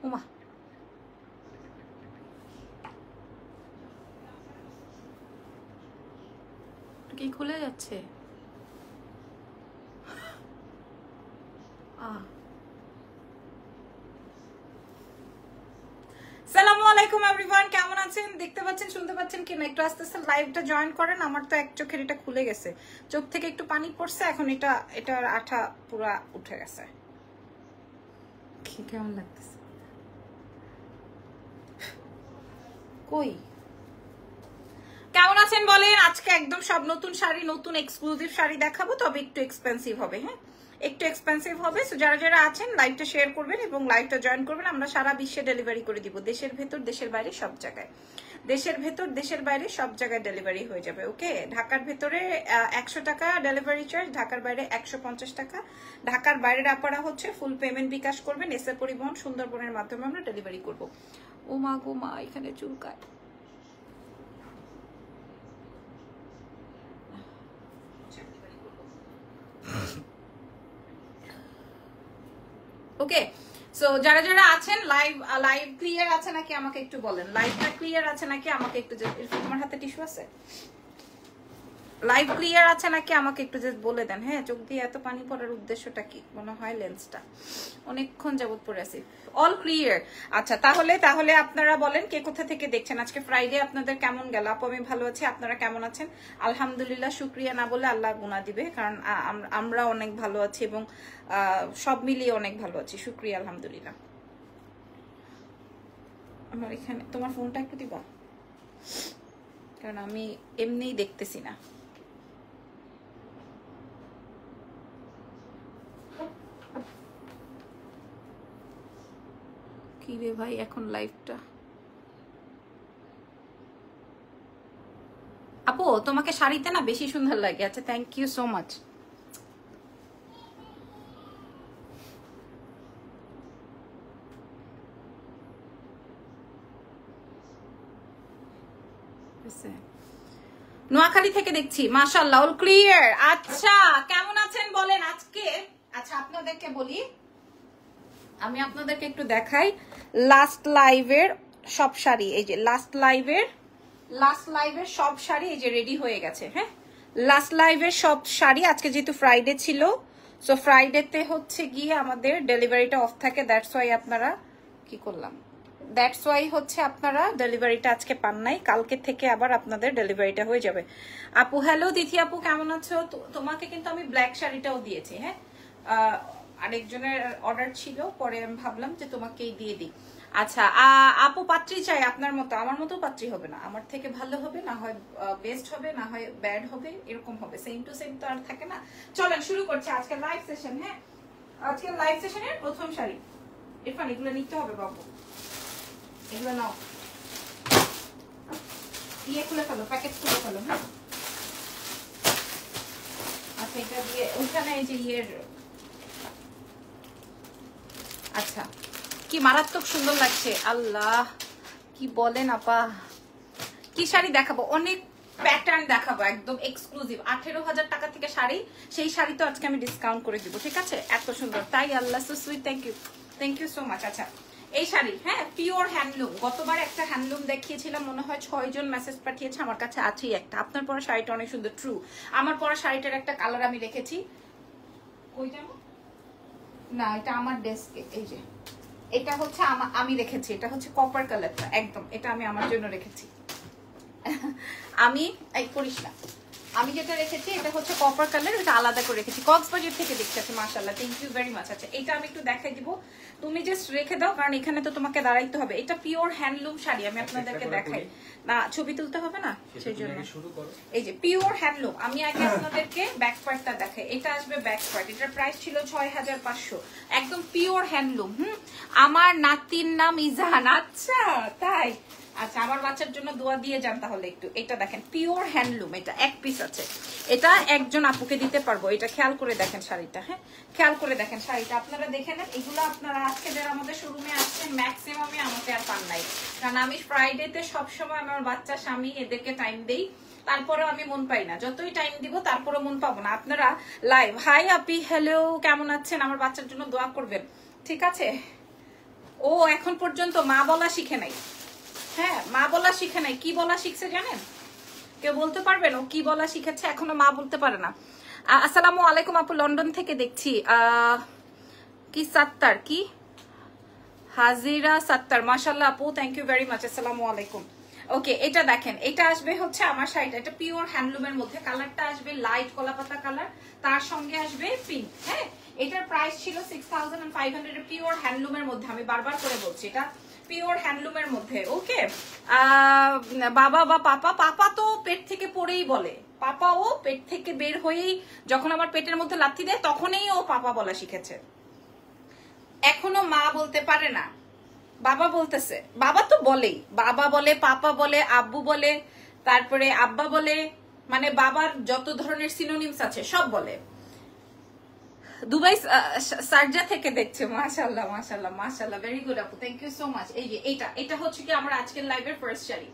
ওমা কি খুলে যাচ্ছে? সালামু আলাইকুম এভরিওয়ান, কেমন আছেন? দেখতে পাচ্ছেন, শুনতে পাচ্ছেন কিনা? একটু আস্তে আস্তে লাইভটা জয়েন করেন। আমার তো এক চোখের এটা খুলে গেছে, চোখ থেকে একটু পানি পড়ছে, এখন এটার আঠা পুরা উঠে গেছে। কেমন লাগতেছে? কই কেমন আছেন বলেন? আজকে একদম সব নতুন শাড়ি, নতুন এক্সক্লুসিভ শাড়ি দেখাবো, তবে একটু এক্সপেন্সিভ হবে। হ্যাঁ, একটু এক্সপেন্সিভ হবে। সো যারা যারা আছেন লাইভটা শেয়ার করবেন এবং লাইভটা জয়েন করবেন। আমরা সারা বিশ্বে ডেলিভারি করে দিব, দেশের ভেতর দেশের বাইরে সব জায়গায়। দেশের ভেতর দেশের বাইরে সব জায়গায় ডেলিভারি হয়ে যাবে। ওকে, ঢাকার ভেতরে 100 টাকা ডেলিভারি চার্জ, ঢাকার বাইরে 150 টাকা। ঢাকার বাইরের আপনারা হচ্ছে ফুল পেমেন্ট বিকাশ করবেন। এসএ পরিবহন সুন্দরবনের মাধ্যমে আমরা ডেলিভারি করব। ও মা গো মা, এখানে চুলকায়। ওকে, সো যারা যারা আছেন লাইভ ক্লিয়ার আছে নাকি আমাকে একটু বলেন। লাইভটা ক্লিয়ার আছে নাকি আমাকে একটু, তোমার হাতে টিস্যু আছে? লাইভ ক্লিয়ার আছে নাকি আমাকে একটু জাস্ট বলে দেন। হ্যাঁ, চোখ দিয়ে এত পানি পড়ার উদ্দেশ্যটা কি? মনে হয় লেন্সটা অনেকক্ষণ যাবত পড়ে আছি। All clear. আচ্ছা, তাহলে আপনারা বলেন কে কোথা থেকে দেখছেন। আজকে ফ্রাইডে আপনাদের কেমন গেল? আপু আমি ভালো আছি, আপনারা কেমন আছেন? আলহামদুলিল্লাহ, শুক্রিয়া না বলে আল্লাহ গুনাহ দিবে, কারণ আমরা অনেক ভালো আছি এবং সব মিলিয়ে অনেক ভালো আছি। শুক্রিয়া, আলহামদুলিল্লাহ। আমার এখানে তোমার ফোনটা একটু দিবা, কারণ আমি এমনিই দেখতেছি না। কি রে ভাই, এখন লাইভটা আপু তোমাকে শাড়িতে না বেশি সুন্দর লাগে। আচ্ছা, thank you so much. Noakhali থেকে দেখছি, মাশাআল্লাহ, অল ক্লিয়ার। আচ্ছা, কেমন আছেন বলেন আজকে? আচ্ছা, আপনাদেরকে বলি, আমি আপনাদেরকে একটু দেখাই লাস্ট লাইভের সব শাড়ি। এই যে লাস্ট লাইভের সব শাড়ি এই যে রেডি হয়ে গেছে। হ্যাঁ, লাস্ট লাইভের সব শাড়ি আজকে যেহেতু ফ্রাইডে ছিল, সো ফ্রাইডেতে হচ্ছে গিয়ে আমাদের ডেলিভারিটা অফ থাকে। দ্যাটস ওয়াই আপনারা কি করলাম, দ্যাটস ওয়াই হচ্ছে আপনারা ডেলিভারিটা আজকে পান নাই। কালকে থেকে আবার আপনাদের ডেলিভারিটা হয়ে যাবে। আপু হ্যালো, দিথি আপু কেমন আছো? তোমাকে কিন্তু আমি ব্ল্যাক শাড়িটাও দিয়েছি। হ্যাঁ, আরেকজনের অর্ডার ছিল, পরে আমি ভাবলাম যে তোমাকেই দিয়ে দিই। আচ্ছা, আপু পাত্রী চাই আপনার মতো, আমার মতো পাত্রী হবে না, আমার থেকে ভালো হবে, না হয় বেস্ট হবে, না হয় ব্যাড হবে, এরকম হবে। সেম টু সেম তো আর থাকে না। চলেন শুরু করছি আজকে লাইভ সেশন। হ্যাঁ, আজকে লাইভ সেশনের প্রথম শাড়ি। ইরফান, এগুলো নিতে হবে বাবু, এগুলো নাও। ইয়ে খুলে ফেলো, প্যাকেট খুলে ফেলো। হ্যাঁ, আচ্ছা, এটা দিয়ে ওইখানে এই যে ইয়ের, আচ্ছা, কি মারাত্মক সুন্দর লাগছে। আল্লাহ, কি বলেন আপা? কি শাড়ি দেখাবো? অনেক প্যাটার্ন দেখাবো, একদম এক্সক্লুসিভ। 18,000 টাকা থেকে শাড়ি, সেই শাড়ি তো আজকে আমি ডিসকাউন্ট করে দিব। ঠিক আছে, এত সুন্দর, তাই Allah so sweet. Thank you so much. আচ্ছা, এই শাড়ি, হ্যাঁ, পিওর হ্যান্ডলুম। গতবার একটা হ্যান্ডলুম দেখিয়েছিলাম, মনে হয় 6 জন মেসেজ পাঠিয়েছে, আমার কাছে আছেই একটা। আপনার পরা শাড়িটা অনেক সুন্দর, ট্রু। আমার পরা শাড়িটার একটা কালার আমি রেখেছি। কই যাবো না, এটা আমার ডেস্কে। এই যে এটা হচ্ছে আমি রেখেছি, এটা হচ্ছে কপার কালারটা, একদম এটা আমি আমার জন্য রেখেছি। আমি এই করিস না, আমি যেটা রেখেছি এটা হচ্ছে কপার কালার, এটা আলাদা করে রেখেছি। কক্সবাজার থেকে দেখতে আছে, মাশাআল্লাহ, থ্যাংক ইউ ভেরি মাচ। আচ্ছা, এটা আমি একটু দেখাই দিব, তুমি জাস্ট রেখে দাও, কারণ এখানে তো তোমাকে দাঁড়াইতে হবে। এটা পিওর হ্যান্ডলুম শাড়ি, আমি আপনাদেরকে দেখাই না, ছবি তুলতে হবে না, সেই জন্য। এই যে পিওর হ্যান্ডলুম, আমি আগে আপনাদেরকে ব্যাক পার্টটা দেখাই। এটা আসবে ব্যাক পার্ট, এটার প্রাইস ছিল 6500, একদম পিওর হ্যান্ডলুম। আমার নাতির নাম ইজান। আচ্ছা, তাই? আচ্ছা, আমার বাচ্চার জন্য দোয়া দিয়ে যান তাহলে একটু। এটা দেখেন, পিওর হ্যান্ডলুম, এটা এক পিস আছে, এটা একজন আপুকে দিতে পারবো। এটা খেয়াল করে দেখেন শাড়িটা, হ্যাঁ, খেয়াল করে দেখেন শাড়িটা, আপনারা দেখে নেন। এগুলো আপনারা আজকে যারা আমাদের শোরুমে আসছেন ম্যাক্সিমামে আমাকে আর পান নাই, কারণ আমি ফ্রাইডেতে সবসময় আমার বাচ্চা, স্বামী, এদেরকে টাইম দেই, তারপরেও আমি মন পাই না। যতই টাইম দিব তারপরে মন পাবো না। আপনারা লাইভ, হাই আপি, হ্যালো, কেমন আছেন? আমার বাচ্চার জন্য দোয়া করবেন, ঠিক আছে? ও এখন পর্যন্ত মা বলা শিখে নাই। হ্যাঁ, মা বলা শিখে নাই। কি বলা শিখছে জানেন? কেউ বলতে পারবেন ও কি বলা শিখেছে? এখনো মা বলতে পারে না। আসসালামু আলাইকুম আপু, লন্ডন থেকে দেখছি। কি সাত্তার, কি হাজিরা সাত্তার, মাশাআল্লাহ আপু, থ্যাংক ইউ ভেরি মাচ। আসসালামু আলাইকুম। ওকে, এটা দেখেন, এটা আসবে হচ্ছে আমার শাড়িটা, এটা পিওর হ্যান্ডলুমের মধ্যে। কালারটা আসবে লাইট কলাপাতা কালার, তার সঙ্গে আসবে পিঙ্ক। হ্যাঁ, এটার প্রাইস ছিল 6500, পিওর হ্যান্ডলুমের মধ্যে। আমি বারবার করে বলছি এটা পিওর হ্যান্ডলুমের মধ্যে। ওকে, বাবা বা পাপা তো পেট থেকে পড়েই বলে, পাপাও পেট থেকে বের হয়েই যখন আমার পেটের মধ্যে লাথি দেয় তখনই ও পাপা বলা শিখেছে। এখনো মা বলতে পারে না, বাবা বলতেছে। বাবা তো বলেই, বাবা বলে, পাপা বলে, আব্বু বলে, তারপরে আব্বা বলে, মানে বাবার যত ধরনের সিনোনিমস আছে সব বলে। দুবাই সার্জা থেকে দেখছে, মাশাআল্লাহ মাশাআল্লাহ মাশাআল্লাহ, ভেরি গুড আপু, থ্যাংক ইউ সো মাচ। এই যে এটা হচ্ছে কি আমার আজকের লাইভের ফার্স্ট শাড়ি।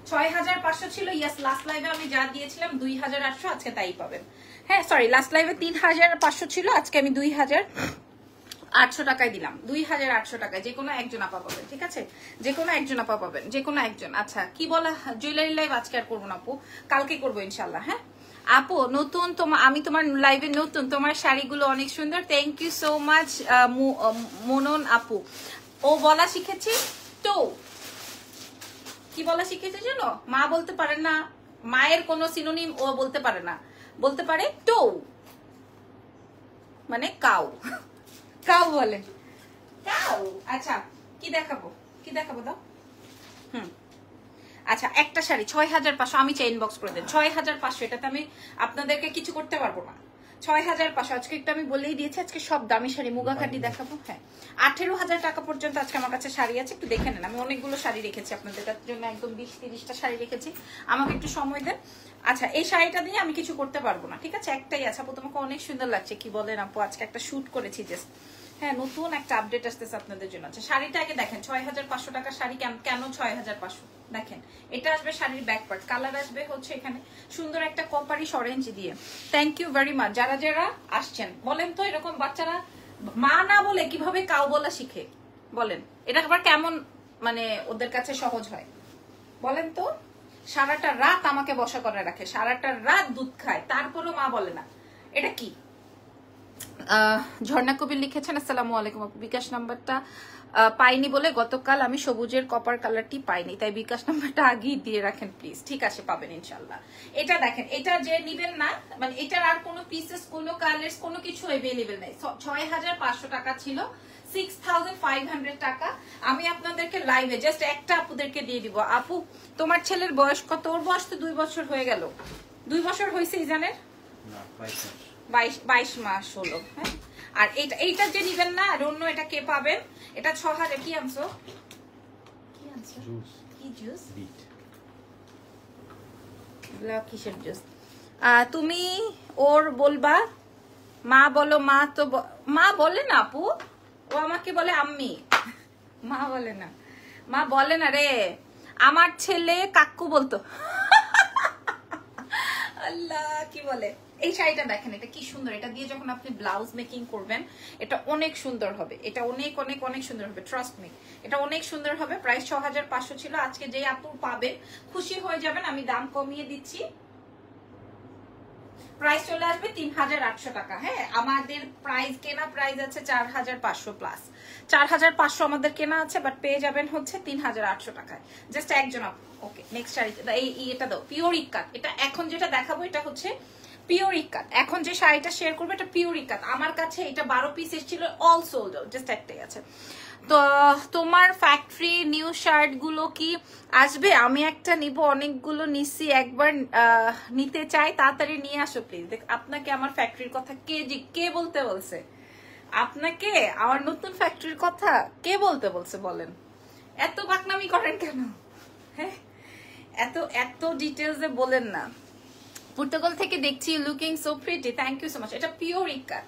6500 ছিল, ইয়েস, লাস্ট লাইভে আমি যা দিয়েছিলাম 2800, আজকে তাই পাবেন। হ্যাঁ সরি, লাস্ট লাইভে 3500 ছিল, আজকে আমি 2800 টাকায় দিলাম। 2800 টাকায় যে কোনো একজন আপা পাবেন, ঠিক আছে? যে কোনো একজন আপা পাবেন, যে কোনো একজন। আচ্ছা, কি বলা, জুয়েলারি লাইভ আজকে আর করবো না আপু, কালকে করবো ইনশাল্লাহ। হ্যাঁ আপু, নতুন আমি তোমার লাইভে নতুন, তোমার শাড়িগুলো অনেক সুন্দর, থ্যাংক ইউ সো মাচ মনন আপু। ও বলা শিখেছি তো, কি বলা শিখেছে জানো? মা বলতে পারে না, মায়ের কোনো সিনোনিম ও বলতে পারে না, বলতে পারে তো, মানে কাউ, কাউ বলে, কাউ। আচ্ছা, কি দেখাবো, কি দেখাবো দাও। আচ্ছা, একটা শাড়ি 6500, আমি চাই ইনবক্স করে দেন। 6500, এটাতে আমি আপনাদেরকে কিছু করতে পারবো না। 6500 আজকে একটু আমি বলেই দিয়েছি, আজকে সব দামি শাড়ি, মুগাখাটি দেখাবো। হ্যাঁ, 18000 টাকা পর্যন্ত আজকে আমার কাছে শাড়ি আছে, একটু দেখে নেন। আমি অনেকগুলো শাড়ি রেখেছি আপনাদের জন্য, একদম 20-30টা শাড়ি রেখেছি, আমাকে একটু সময় দেন। আচ্ছা, এই শাড়িটা দিয়ে আমি কিছু করতে পারবো না, ঠিক আছে? একটাই আছে আপু, তোমাকে অনেক সুন্দর লাগছে। কি বলেন আপু, আজকে একটা শুট করেছি জাস্ট। হ্যাঁ, নতুন একটা আপডেট আসতেছে আপনাদের জন্য। আচ্ছা, শাড়িটা আগে দেখেন, 6500 টাকার শাড়ি। কেন 6500? দেখেন, এটা আসবে শাড়ির ব্যাক পার্ট, কালার আসবে হচ্ছে এখানে সুন্দর একটা কপারিশ অরেঞ্জ দিয়ে। থ্যাংক ইউ ভেরি মাচ যারা যারা আসছেন। বলেন তো, এরকম বাচ্চারা মা না বলে কিভাবে কাউ বলা শিখে? বলেন, এটা আবার কেমন মানে ওদের কাছে সহজ হয় বলেন তো? সারাটা রাত আমাকে বসা করে রাখে, সারাটা রাত দুধ খায়, তারপরও মা বলে না, এটা কি? ঝর্ণা কবির লিখেছেন, আসসালামু আলাইকুম আপু, বিকাশ নাম্বারটা পাইনি বলে গতকাল আমি সবুজের কপার কালারটি পাইনি, তাই বিকাশ নাম্বারটা আগেই দিয়ে রাখেন প্লিজ। ঠিক আছে, পাবেন ইনশাল্লাহ। এটা দেখেন, এটা যে নিবেন না, মানে এটার আর কোনো পিসেস, কোনো কালার্স, কোনো কিছু অ্যাভেলেবেল নাই। 6500 টাকা ছিল, 6500 টাকা আমি আপনাদেরকে লাইভে জাস্ট একটা আপুদেরকে দিয়ে দিব। আপু, তোমার ছেলের বয়স কত? ওর বয়স তো 2 বছর হয়ে গেল। 2 বছর হয়েছে ইজানের? 22 মাস হলো। হ্যাঁ, আর এইটা যে নিবেন না আর অন্য, এটা কে পাবেন? এটা 6000। কি আনছো? কি আনছো? কি জুস? কিসের জুস? তুমি ওর বলবা মা বলো, মা তো মা বলে না আপু, ও আমাকে বলে আম্মি, মা বলে না, মা বলে না রে। আমার ছেলে কাকু বলতো। আল্লাহ, কি বলে? এই শাড়িটা দেখেন, এটা কি সুন্দর। এটা দিয়ে যখন আপনি ব্লাউজ মেকিং করবেন, এটা অনেক সুন্দর হবে, এটা অনেক অনেক অনেক সুন্দর হবে, ট্রাস্ট মি, এটা অনেক সুন্দর হবে। প্রাইস 6500 ছিল, আজকে যে আপু পাবেন খুশি হয়ে যাবেন, আমি দাম কমিয়ে দিচ্ছি, প্রাইস চলে আসবে 3800 টাকা। হ্যাঁ, আমাদের প্রাইস, কেনা প্রাইস আছে 4500 প্লাস, 4500 আমাদের কেনা আছে, বাট পেয়ে যাবেন হচ্ছে 3800 টাকায়, জাস্ট একজন আপু। ওকে, নেক্সট শাড়ি, এটা দাও, পিওর ইকাত। এটা এখন যেটা দেখাবো এটা হচ্ছে পিওর ইকাত। এখন যে শাড়িটা শেয়ার করবো এটা পিওর ইকাত। আমার কাছে এটা 12 পিস এসেছিল, অল সোল্ড আউট, জাস্ট একটাই আছে। তো তোমার ফ্যাক্টরি নিউ শার্ট গুলো কি আসবে? আমি একটা নিব, অনেকগুলো নিচ্ছি, একবার নিতে চাই, তাড়াতাড়ি নিয়ে আসো প্লিজ। দেখ, আপনাকে আমার ফ্যাক্টরির কথা কে বলতে বলছে? আপনাকে আমার নতুন ফ্যাক্টরির কথা কে বলতে বলছে বলেন? এত বাকনামি করেন কেন? হ্যাঁ, এত ডিটেলসে বলেন না। পর্তুগাল থেকে দেখছি, looking so pretty, thank you so much. এটা পিওর ইক্কা।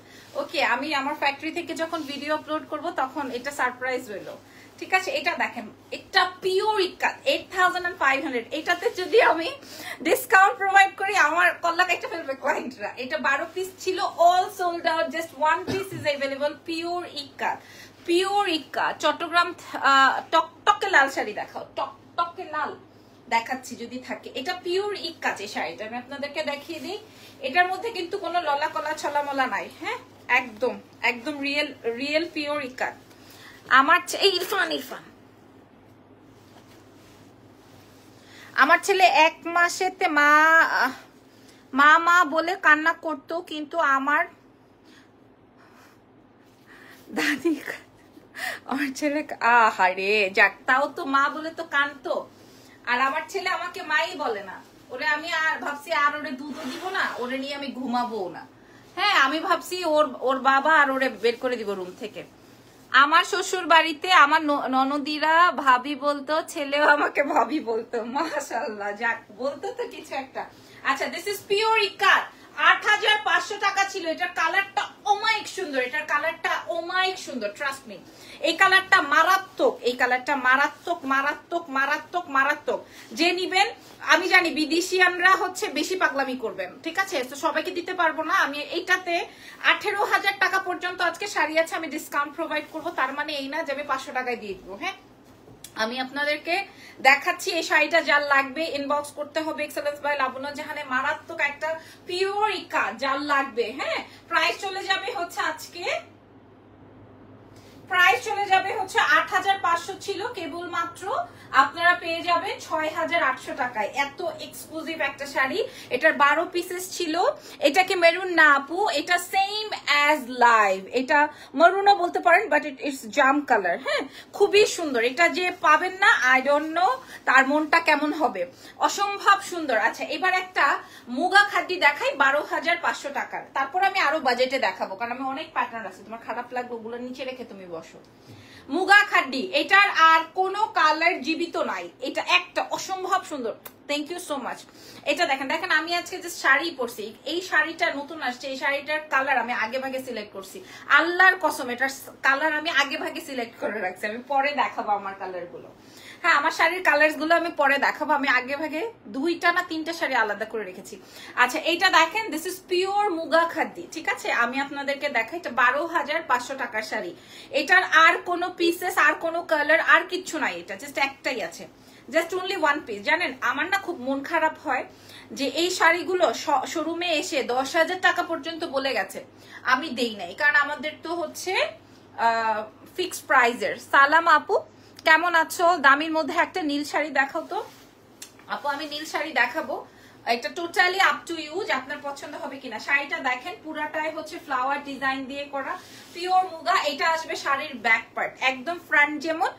ওকে, আমি আমার ফ্যাক্টরি থেকে যখন ভিডিও আপলোড করব তখন এটা সারপ্রাইজ রইলো, ঠিক আছে? এটা দেখেন, এটা পিওর ইক্কা 8500। এটাতে যদি আমি ডিসকাউন্ট প্রোভাইড করি আমার কল্লা একটা ফেলবে ক্লায়েন্টরা। এটা 12 পিস ছিল, all sold out, just 1 piece is available. Pure ইক্কা, পিওর ইক্কা। চট্টগ্রাম টকটকে লাল শাড়ি দেখাও, টকটকে লাল দেখাচ্ছি যদি থাকে। এটা পিওর ইক্কা যে শাড়িটা আমি আপনাদেরকে দেখিয়ে দিই। এটার মধ্যে কিন্তু কোনো ললা কলা ছলামলা নাই, হ্যাঁ, একদম একদম রিয়েল রিয়েল পিওর ইক্কা। আমার ইরফান আমার ছেলে 1 মাসেতে মা মা বলে কান্না করতো, কিন্তু আমার দাদি, আমার ছেলে আহারে যাক, তাও তো মা বলে তো কানতো। আর আমার ছেলে আমাকে মাই বলে না, ওরে আমি আর ভাবছি আর ওরে দুধও দিব না, ওরে নিয়ে আমি ঘুমাবো না। হ্যাঁ, আমি ভাবছি ওর বাবা আর ওরে বের করে দিব রুম থেকে। আমার শ্বশুর বাড়িতে আমার ননদিরা ভাবি বলতো, ছেলেও আমাকে ভাবি বলতো। মাশাআল্লাহ, যাক, বলতো তো কিছু একটা। আচ্ছা, দিস ইজ পিওর ইক্কার, 8500 টাকা ছিল। এটার কালারটা ওমাইক সুন্দর, এটার কালারটা ওমাইক সুন্দর, ট্রাস্ট মি। এই কালারটা মারাত্মক, এই কালারটা মারাত্মক মারাত্মক মারাত্মক মারাত্মক। যে নিবেন, আমি জানি বিদেশিয়ানরা হচ্ছে বেশি পাগলামি করবেন, ঠিক আছে? তো সবাইকে দিতে পারবো না আমি। এইটাতে 18000 টাকা পর্যন্ত আজকে শাড়ি আছে, আমি ডিসকাউন্ট প্রোভাইড করবো। তার মানে এই না যে আমি 500 টাকায় দিয়ে দিবো। হ্যাঁ, আমি আপনাদেরকে দেখাচ্ছি। এই শাড়িটা যার লাগবে ইনবক্স করতে হবে এক্সেলেন্স বাই লাবণ্য জাহানে। মারাত্মক একটা পিওর ইক্কা, যার লাগবে। হ্যাঁ, প্রাইস চলে যাবে হচ্ছে আজকে, প্রাইস চলে যাবে হচ্ছে 8500 ছিল, কেবলমাত্র আপনারা পেয়ে যাবেন 6800 টাকায়। এত এক্সক্লুসিভ একটা শাড়ি। এটার 12 পিসেস ছিল। এটাকে মেরুন না আপু, এটা সেম অ্যাজ লাইভ, এটা মেরুনও বলতে পারেন, বাট ইটস জাম কালার। হ্যাঁ, খুবই সুন্দর। এটা যে পাবেন না, আই ডোন্ট নো তার মনটা কেমন হবে, অসম্ভব সুন্দর। আচ্ছা, এবার একটা মুগা খাড্ডি দেখাই 12500 টাকার। তারপর আমি আরো বাজেটে দেখাবো, কারণ আমি অনেক প্যাটার্ন আছে। তোমার খারাপ লাগবে, ওগুলো নিচে রেখে তুমি বসো। মুগা খাড্ডি, এটার আর কোনো কালার জীবিত নাই, এটা একটা অসম্ভব সুন্দর। Thank you so much. এটা দেখেন, দেখেন আমি আজকে যে শাড়ি পরছি, এই শাড়িটা নতুন আসছে, এই শাড়িটার কালার আমি আগে ভাগে সিলেক্ট করছি। আল্লাহর কসম, এটার কালার আমি আগে ভাগে সিলেক্ট করে রাখছি। আমি পরে দেখাবো আমার কালার গুলো। হ্যাঁ, আমার শাড়ির কালার গুলো আমি পরে দেখাবো। আমি আগে ভাগে 2টা না 3টা শাড়ি আলাদা করে রেখেছি। আচ্ছা, এইটা দেখেন, দিস ইজ পিওর মুগা খাদ্দি, ঠিক আছে? আমি আপনাদেরকে দেখাই, এটা 12500 টাকার শাড়ি। এটার আর কোনো পিসেস, আর কোনো কালার, আর কিচ্ছু নাই। এটা জাস্ট একটাই আছে, জাস্ট অনলি 1 পিস। জানেন, আমার না খুব মন খারাপ হয় যে এই শাড়িগুলো শোরুমে এসে 10,000 টাকা পর্যন্ত বলে গেছে, আমি দেই নাই, কারণ আমাদের তো হচ্ছে ফিক্সড প্রাইজের। সালাম আপু, কেমন আছো? দামির মধ্যে একটা নীল শাড়ি দেখাও তো আপু। আমি নীল শাড়ি দেখাবো, এটা টোটালি আপ টু ইউ যে আপনার পছন্দ হবে কিনা। শাড়িটা দেখেন, পুরাটাই হচ্ছে ফ্লাওয়ার ডিজাইন দিয়ে করা, পিওর মুগা। এটা আসবে শাড়ির ব্যাক পার্ট, একদম ফ্রন্ট যেমন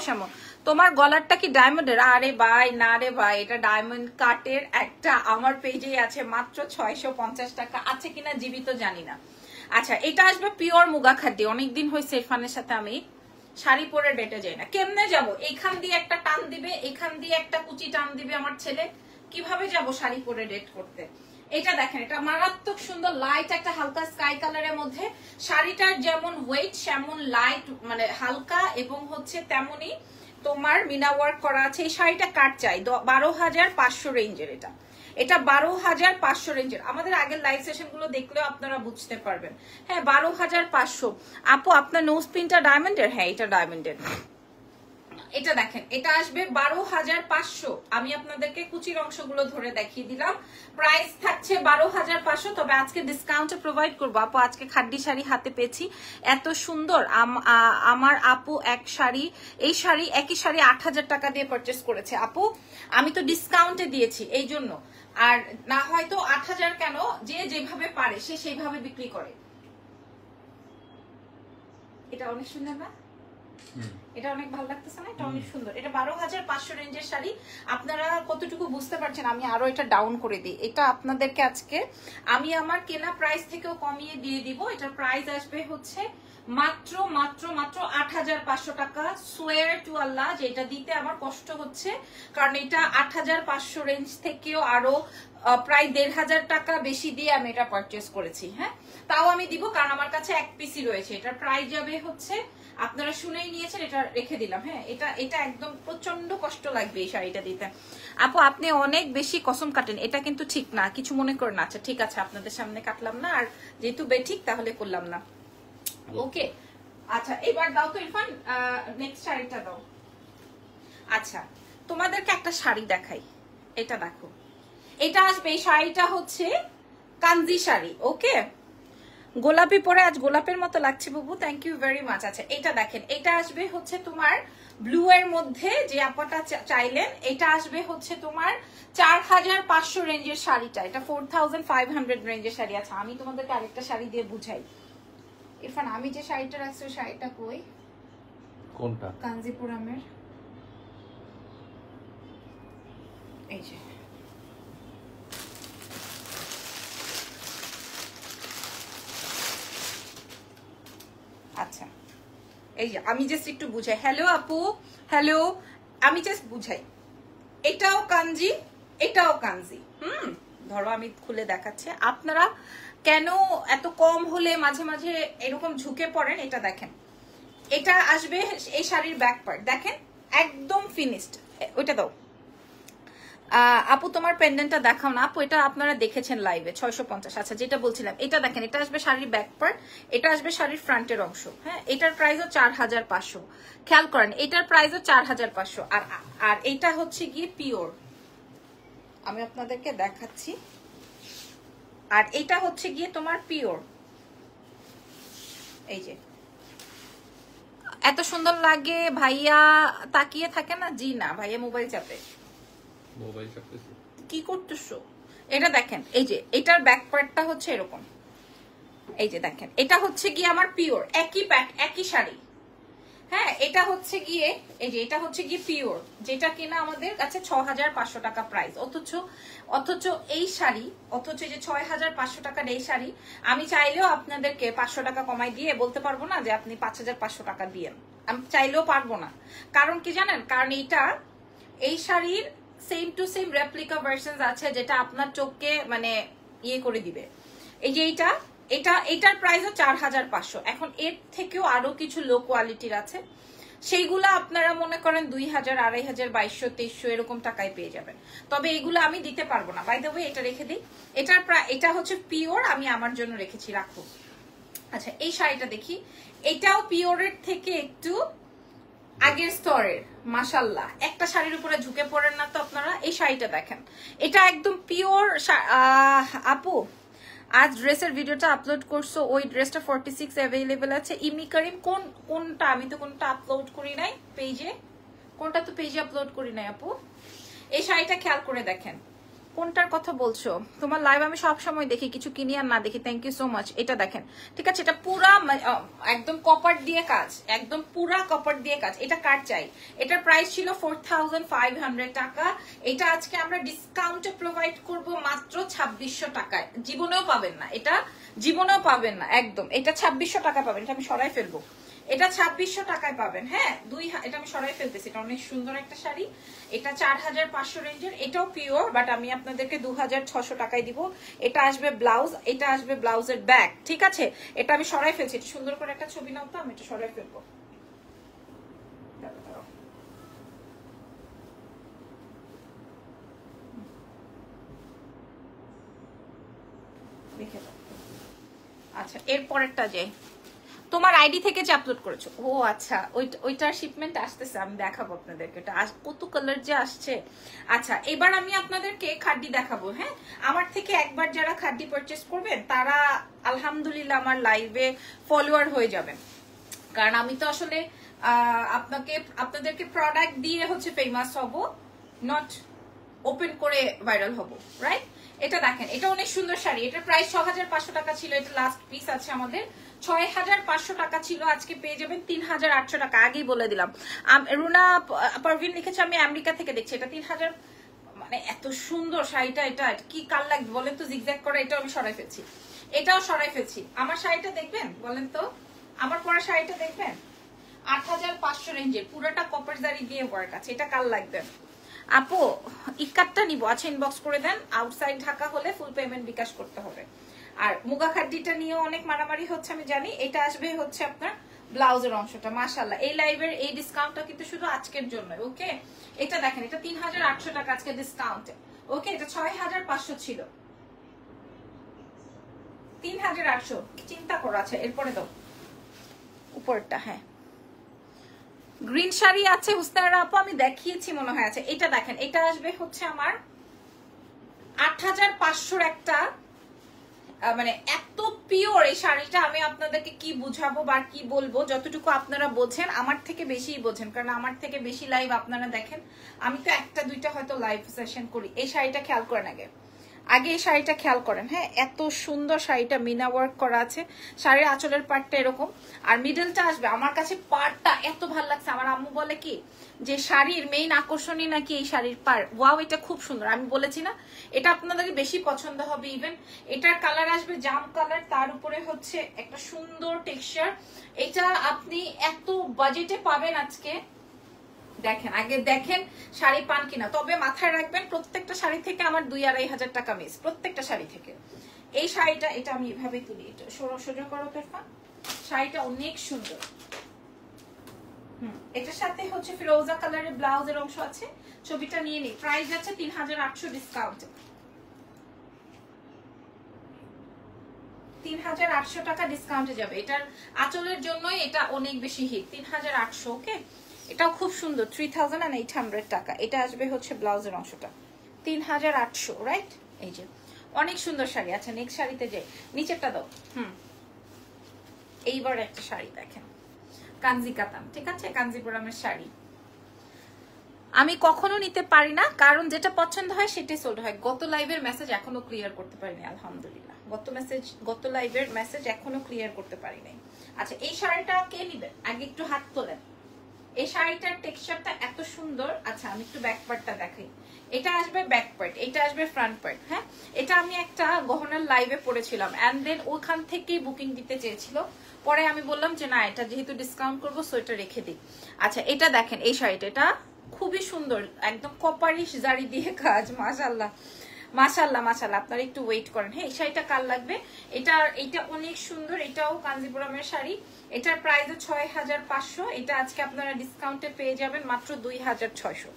সেমন। তোমার গলারটা কি ডায়মন্ডের? আরে ভাই না রে ভাই, এটা ডায়মন্ড কাটের একটা আমার পেজেই আছে, মাত্র 650 টাকা। আছে কিনা জীবিত জানি না। আচ্ছা, এটা আসবে পিওর মুগা খাড্ডি। অনেকদিন হয়েছে ইরফানের সাথে আমি শাড়ি পরে ডেটে যাই না। কেমনে যাব? এইখান দিয়ে একটা টান দিবে, এখান দিয়ে একটা কুচি টান দিবে আমার ছেলে, কিভাবে যাব শাড়ি পরে ডেট করতে? এটা দেখেন, এটা মারাত্মক সুন্দর, লাইট একটা হালকা স্কাই কালারের মধ্যে। শাড়িটার যেমন ওয়েট সেমন লাইট, মানে হালকা, এবং হচ্ছে তেমনি তোমার মিনা ওয়ার্ক করা আছে। এই শাড়িটা কাট চাই 12500 রেঞ্জের। এটা 12500 রেঞ্জের। আমাদের আগের লাইভ সেশন গুলো দেখলেও আপনারা বুঝতে পারবেন। হ্যাঁ, 12500। আপু, আপনার নোজ পিনটা ডায়মন্ডের? হ্যাঁ, এটা ডায়মন্ডের। এটা দেখেন, এটা আসবে 12500। আমি আপনাদেরকে কুচির অংশগুলো ধরে দেখিয়ে দিলাম। প্রাইস থাকছে 12500, তবে আজকে ডিসকাউন্টে প্রোভাইড করবো। আপু, আজকে খাড্ডি শাড়ি হাতে পেয়েছি, এত সুন্দর। আমার আপু এক শাড়ি, এই শাড়ি একই শাড়ি 8000 টাকা দিয়ে পারচেস করেছে। আপু, আমি তো ডিসকাউন্টে দিয়েছি এই জন্য, আর না হয়তো 8000 কেন, যে যেভাবে পারে সে সেইভাবে বিক্রি করে। এটা অনেক সুন্দর না? এটা অনেক ভালো লাগতেছে না? এটা অনেক সুন্দর। এটা 12,500 রেঞ্জের শাড়ি। আপনারা কতটুকু বুঝতে পারছেন? আমি আরো এটা ডাউন করে দিই। এটা আপনাদেরকে আজকে আমি আমার কেনা প্রাইস থেকেও কমিয়ে দিয়ে দিব। এটার প্রাইস আসবে হচ্ছে মাত্র মাত্র মাত্র 8,500 টাকা। সোয়ার টু আল্লাহ যে এটা দিতে আমার কষ্ট হচ্ছে, কারণ এটা 8,500 রেঞ্জ থেকেও আরো প্রায় 1,500 টাকা বেশি দিয়ে আমি এটা পারচেস করেছি। হ্যাঁ, তাও আমি দিব কারণ আমার কাছে এক পিসি রয়েছে। এটার প্রাইস যাবে হচ্ছে, আপনারা শুনেই নিয়েছেন, এটা রেখে দিলাম। হ্যাঁ, এটা একদম প্রচন্ড কষ্ট লাগবে এই শাড়িটা দিতে। আপু আপনি অনেক বেশি কসম কাটেন, এটা কিন্তু ঠিক না, কিছু মনে করেন। আচ্ছা ঠিক আছে, আপনাদের সামনে কাটলাম না, আর যেহেতু বেঠিক তাহলে করলাম না। ওকে, আচ্ছা এবার দাও তো ইরফান, নেক্সট শাড়িটা দাও। আচ্ছা তোমাদেরকে একটা শাড়ি দেখাই, এটা দেখো। এটা আসবে, এই শাড়িটা হচ্ছে কাঞ্জি শাড়ি। ওকে, গোলাপি পরে আজ গোলাপের মতো লাগছে বুবু, থ্যাংক ইউ ভেরি মাচ। আচ্ছা এটা দেখেন, এটা আসবে হচ্ছে তোমার ব্লু এর মধ্যে, যে আপনাটা চাইলেন। এটা আসবে হচ্ছে তোমার 4,500 রেঞ্জের শাড়িটা। এটা 4,500 রেঞ্জের শাড়ি। আচ্ছা আমি তোমাদেরকে আরেকটা শাড়ি দিয়ে বুঝাই। ইরফান আমি যে শাড়িটা রাখছি ওই শাড়িটা কই? কোনটা? কাঞ্জিপুরমের, এই যে। আচ্ছা এই যে আমি জাস্ট একটু বুঝাই। হ্যালো আপু, হ্যালো, আমি জাস্ট বুঝাই। এটাও কাঞ্জি, এটাও কাঞ্জি। ধরো আমি খুলে দেখাচ্ছি। আপনারা কেন এত কম হলে মাঝে মাঝে এরকম ঝুঁকে পড়েন? এটা দেখেন, এটা আসবে এই শাড়ির ব্যাক পার্ট দেখেন, একদম ফিনিশড। ওইটা দাও আপু, তোমার পেন্ডেন্টটা দেখাও না আপু। এটা আপনারা দেখেছেন লাইভে 650। আচ্ছা যেটা বলছিলাম, এটা দেখেন, এটা আসবে শাড়ির ব্যাক পার্ট, এটা আসবে শাড়ির ফ্রন্টের অংশ। হ্যাঁ, এটার প্রাইসও 4,500। খেয়াল করেন, এটার প্রাইসও 4,500। আর এটা হচ্ছে গিয়ে পিওর, আমি আপনাদেরকে দেখাচ্ছি। আর এটা হচ্ছে গিয়ে তোমার পিওর। এই যে এত সুন্দর লাগে ভাইয়া, তাকিয়ে থাকে না? জি না ভাইয়া, মোবাইল চাপে। মোবাইল চাপতেছি। কি করতেছো? এটা দেখেন, এই যে এটার ব্যাক পার্টটা হচ্ছে এরকম। এই যে দেখেন, এটা হচ্ছে গিয়ে আমার পিওর, একই প্যাক একই শাড়ি। হ্যাঁ, এটা হচ্ছে গিয়ে, এই যে এটা হচ্ছে গিয়ে পিওর, যেটা কিনা আমাদের কাছে 6,500 টাকা প্রাইস। অথচ এই শাড়ি, অথচ যে 6,500 টাকার এই শাড়ি আমি চাইলেও আপনাদেরকে 500 টাকা কমাই দিয়ে বলতে পারবো না যে আপনি 5,500 টাকা দিয়েন। আমি চাইলেও পারবো না। কারণ কি জানেন? কারণ এই শাড়ির same to same replica version আছে, যেটা আপনার চোখকে মানে ইয়ে করে দিবে। এই যে এটার প্রাইসও 4,500। এখন এর থেকেও আরো কিছু লো কোয়ালিটির আছে, সেইগুলো আপনারা মনে করেন 2,000, 2,500, 2,200, 2,300 এরকম টাকায় পেয়ে যাবেন। তবে এগুলো আমি দিতে পারবো না। বাই দ্য ওয়ে এটা রেখে দিই, এটা হচ্ছে পিওর, আমি আমার জন্য রেখেছি, রাখো। আচ্ছা এই শাড়িটা দেখি, এটাও পিওরের থেকে একটু আগের স্তরের। মাশাল্লাহ, একটা শাড়ির উপরে ঝুঁকে পড়েন না তো আপনারা। এই শাড়িটা দেখেন, এটা একদম পিওর। আপু আজ ড্রেসের ভিডিওটা আপলোড করছো, ওই ড্রেসটা 46 অ্যাভেলেবেল আছে। ইমি করিম কোনটা? আমি তো কোনটা আপলোড করি নাই পেজে, কোনটা তো পেজে আপলোড করি নাই আপু। এই শাড়িটা খেয়াল করে দেখেন, কোনটার কথা বলছো? তোমার লাইভ আমি সব সময় দেখি, কিছু কিনি আর না দেখি। Thank you so much. এটা দেখেন, ঠিক আছে, এটা পুরা একদম কপার দিয়ে কাজ, একদম পুরা কপার দিয়ে কাজ। এটা কার চাই? এটার প্রাইস ছিল 4,500 টাকা। এটা আজকে আমরা ডিসকাউন্টে প্রোভাইড করব মাত্র 2,600 টাকায়। জীবনেও পাবেন না এটা, জীবনেও পাবেন না একদম। এটা 2,600 টাকা পাবেন। এটা আমি সরাই ফেলবো, এটা 2,600 টাকায় পাবেন। হ্যাঁ, এটা আমি সরাই ফেলতেছি। এটা অনেক সুন্দর একটা শাড়ি। এটা 4,500 রেঞ্জের, এটাও পিওর, বাট আমি আপনাদেরকে 2,600 টাকায় দিব। এটা আসবে ব্লাউজ, এটা আসবে ব্লাউজের ব্যাক। ঠিক আছে, এটা আমি সরাই ফেলছি। এটা সুন্দর করে একটা ছবি নাও তো, আমি এটা সরাই ফেলবো। দেখে দাও। আচ্ছা এরপরেরটা যে তোমার আইডি থেকে যে আপলোড করেছো, ও আচ্ছা, ওইটার শিপমেন্ট আসতেছে, আমি দেখাবো আপনাদেরকে। ওটা কত কালার যে আসছে। আচ্ছা এবার আমি আপনাদেরকে খাড্ডি দেখাবো। হ্যাঁ, আমার থেকে একবার যারা খাড্ডি পারচেস করবেন তারা আলহামদুলিল্লাহ আমার লাইভে ফলোয়ার হয়ে যাবেন। কারণ আমি তো আসলে আপনাদেরকে প্রোডাক্ট দিয়ে হচ্ছে ফেমাস হব, নট ওপেন করে ভাইরাল হব, রাইট? এটা দেখেন, এটা অনেক সুন্দর শাড়ি। এটার প্রাইস 6500 টাকা ছিল, এটা লাস্ট পিস আছে আমাদের। 6500 টাকা ছিল, আজকে পেয়ে যাবেন 3800 টাকা। আগেই বলে দিলাম। রুনা পারভিন লিখেছে আমি আমেরিকা থেকে দেখছি। এটা 3000, মানে এত সুন্দর শাড়িটা। এটা কি কাল লাগবে বলেন তো, জিগজ্যাগ করা। এটাও আমি সরাই ফেলছি, এটাও সরাই ফেলছি। আমার শাড়িটা দেখবেন বলেন তো, আমার পরা শাড়িটা দেখবেন। 8500 রেঞ্জের, পুরোটা কপার জারি দিয়ে ওয়ার্ক আছে। এটা কাল লাগবে আপু? ইকাতটা নিব, আচ্ছা ইনবক্স করে দেন। আউটসাইড ঢাকা হলে ফুল পেমেন্ট বিকাশ করতে হবে। আর মুগা খাড্ডিটা নিয়েও অনেক মারামারি হচ্ছে আমি জানি। এটা আসবে হচ্ছে আপনার ব্লাউজের অংশটা। মাশাআল্লাহ, এই লাইভের এই ডিসকাউন্টটা কিন্তু শুধু আজকের জন্য। ওকে, এটা দেখেন, এটা 3800 টাকা আজকে ডিসকাউন্টে। ওকে, এটা 6500 ছিল, 3800। চিন্তা করো। আচ্ছা এরপরে দাও উপরটা। হ্যাঁ, গ্রিন শাড়ি আছে হুসনারা আপু, আমি দেখিয়েছি মনে হয়। আছে এটা দেখেন, এটা আসবে হচ্ছে আমার 8500 একটা, মানে এত পিওর এই শাড়িটা। আমি আপনাদেরকে কি বুঝাবো বা কি বলবো, যতটুকু আপনারা বোঝেন আমার থেকে বেশিই বোঝেন, কারণ আমার থেকে বেশি লাইভ আপনারা দেখেন। আমি তো একটা দুইটা হয়তো লাইভ সেশন করি। এই শাড়িটা খেয়াল করেন আগে, আগে এই শাড়িটা খেয়াল করেন। হ্যাঁ, এত সুন্দর শাড়িটা, মিনা ওয়ার্ক করা আছে। শাড়ির আঁচলের পার্টটা এরকম, আর মিডলটা আসবে। আমার কাছে পার্টটা এত ভালো লাগছে। আমার আম্মু বলে কি যে শাড়ির মেইন আকর্ষণই নাকি এই শাড়ির পার। ওয়াও, এটা খুব সুন্দর। আমি বলেছি না, এটা আপনাদের বেশি পছন্দ হবে। ইভেন এটার কালার আসবে জাম কালার, তার উপরে হচ্ছে একটা সুন্দর টেক্সচার। এটা আপনি এত বাজেটে পাবেন আজকে। দেখেন আগে, দেখেন শাড়ি পান কিনা। তবে মাথায় রাখবেন, প্রত্যেকটা শাড়ি থেকে আমার 2-2500 টাকা মিস, প্রত্যেকটা শাড়ি থেকে। এই শাড়িটা, এটা আমি এভাবে তুলি, এটা সোজা করো তোরফা। শাড়িটা অনেক সুন্দর। এটার সাথে হচ্ছে ফিরোজা কালারের ব্লাউজের অংশ আছে। ছবিটা নিয়ে নিই। প্রাইস আছে 3800 ডিসকাউন্ট, 3800 টাকা ডিসকাউন্টে যাবে। এটার আঁচলের জন্যই এটা অনেক বেশি হিট। 3800। ওকে, এটাও খুব সুন্দর, 3800 টাকা। এটা আসবে হচ্ছে ব্লাউজের অংশটা, 3800, রাইট? এই যে অনেক সুন্দর শাড়ি। আচ্ছা নেক্সট শাড়িতে যাই, নিচেরটা দাও। এইবার একটা শাড়ি দেখেন, কাঞ্জি কাতান, ঠিক আছে, কাঞ্জিপুরমের শাড়ি। আমি কখনো নিতে পারি না, কারণ যেটা পছন্দ হয় সেটাই সোল্ড হয়। গত লাইভের মেসেজ এখনো ক্লিয়ার করতে পারিনি, আলহামদুলিল্লাহ। গত লাইভের মেসেজ এখনো ক্লিয়ার করতে পারি নাই। আচ্ছা এই শাড়িটা কে নিবেন আগে একটু হাত তোলেন। এই শাড়িটার টেক্সচারটা এত সুন্দর। আচ্ছা আমি একটু ব্যাক পার্টটা দেখাই। এটা আসবে ব্যাক পার্ট, এটা আসবে ফ্রন্ট পার্ট। হ্যাঁ, এটা আমি একটা গহনার লাইভে পড়েছিলাম, এন্ড দেন ওখান থেকেই বুকিং দিতে চেয়েছিল। পরে আমি বললাম যে না, এটা যেহেতু ডিসকাউন্ট করবো সো এটা রেখে দিই। আচ্ছা এটা দেখেন, এই শাড়িটা, এটা খুবই সুন্দর, একদম কপারিশ জারি দিয়ে কাজ। মাশাআল্লাহ মাশাআল্লাহ মাশাআল্লাহ। আপনারা একটু ওয়েট করেন। হ্যাঁ, এই শাড়িটা কাল লাগবে। এটা অনেক সুন্দর, এটাও কাঞ্জিপুরমের শাড়ি। এটার প্রাইস 6500। এটা আজকে আপনারা ডিসকাউন্টে পেয়ে যাবেন মাত্র 2600।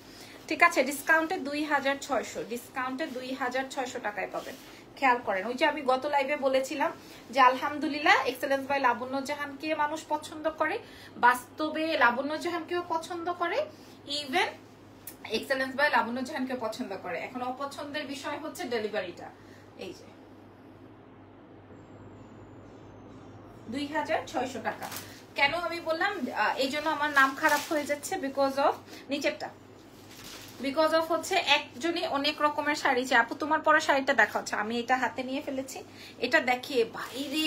ঠিক আছে, ডিসকাউন্টে 2600, ডিসকাউন্টে 2600 টাকায় পাবেন। খেয়াল করেন, ওই যে আমি গত লাইভে বলেছিলাম যে আলহামদুলিল্লাহ এক্সেলেন্স বাই লাবণ্য জাহানকে মানুষ পছন্দ করে, বাস্তবে লাবণ্য জাহানকেও পছন্দ করে, ইভেন এক্সেলেন্স বাই লাবণ্য জাহানকে পছন্দ করে। এখন অপছন্দের বিষয় হচ্ছে ডেলিভারিটা। এই যে 2600 টাকা। কেন আমি বললাম এই জন্য আমার নাম খারাপ হয়ে যাচ্ছে, বিকজ অফ নিচেরটা, বিকজ অফ হচ্ছে একজনই অনেক রকমের শাড়ি চাই। আপু তোমার পরা শাড়িটা দেখা হচ্ছে, আমি এটা হাতে নিয়ে ফেলেছি। এটা দেখিয়ে বাইরে